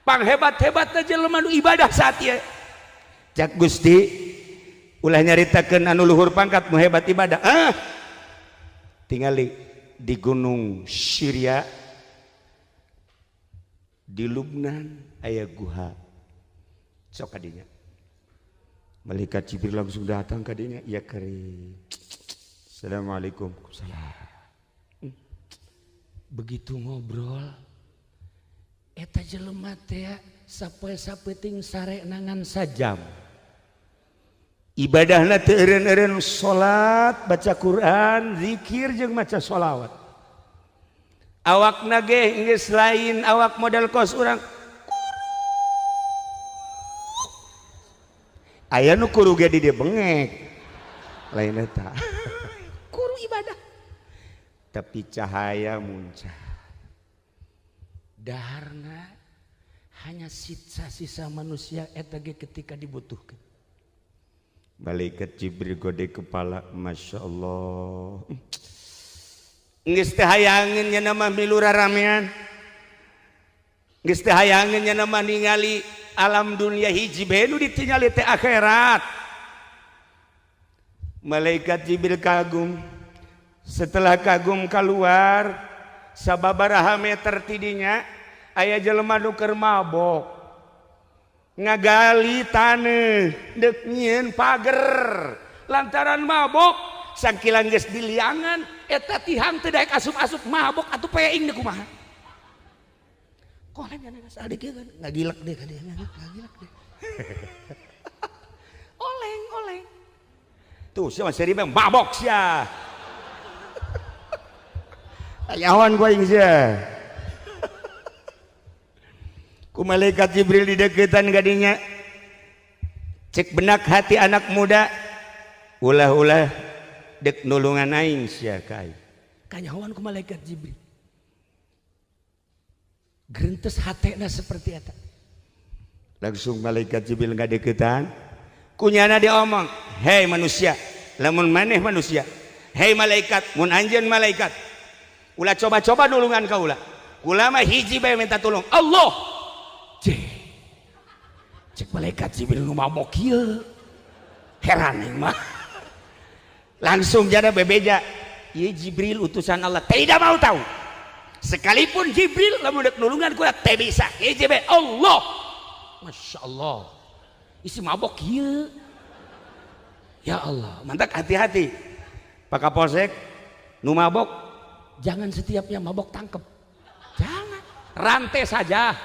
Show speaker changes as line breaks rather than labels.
panghebat-hebatna jelema nu ibadah saat ieu cak Gusti ulah nyaritakeun anu luhur pangkat nu hebat ibadah tingali di gunung Syria di Lubnan aya guha sok kadinya malaikat Jibril langsung datang kadinya iya kari Assalamualaikum salam begitu ngobrol eta jelema teh sapoe-sapeting sare nangan sajam ibadahna teu eureun-eureun salat baca Quran zikir jeung maca sholawat awakna ge geus lain awak model kos urang aya nu kuru ge di dieu bengek lain eta kuru ibadah tapi cahaya muncul daharna hanya sisa-sisa manusia eta ge ketika dibutuhkan malaikat Jibril gode kepala Masya Allah geus teh hayangeun nya nama milu raramean geus teh hayangeun nya nama ningali alam dunia hiji bae nu ditingali teh akhirat malaikat Jibril kagum setelah kagum keluar sababaraha meter tidinya aya jelema nu keur mabok ngagali taneuh deuk nyieun pager lantaran mabok sakilang geus diliangan eta tihang teu daek asup-asup mabok atuh peing deuk kumaha koleng nya sadik kan ngagilek deh ka dieu ngagilek deh oleng tuh sia seri mabok sia ayawan gua aing sia ku malaikat Jibril di deketan gadinya cek benak hati anak muda ulah-ulah dek nulungan aing sia ka aing kanyahoan ku malaikat Jibril grentes hatena seperti eta langsung malaikat Jibril ngadeketan kunyana diomong hei manusia lamun maneh manusia hei malaikat mun anjeun malaikat ulah coba-coba nulungan ka ulah mah hiji bae minta tulung Allah cek malaikat Jibril nu mabok kieu heran aing mah langsung jada bebeja ieu Jibril utusan Allah tidak mau tahu sekalipun Jibril lamun deuk nulungan ku teh bisa hiji bae Allah Masya Allah isi mabok kieu ya Allah mantak hati-hati Pak Kapolsek nu mabok jangan setiapnya mabok tangkep jangan rantai saja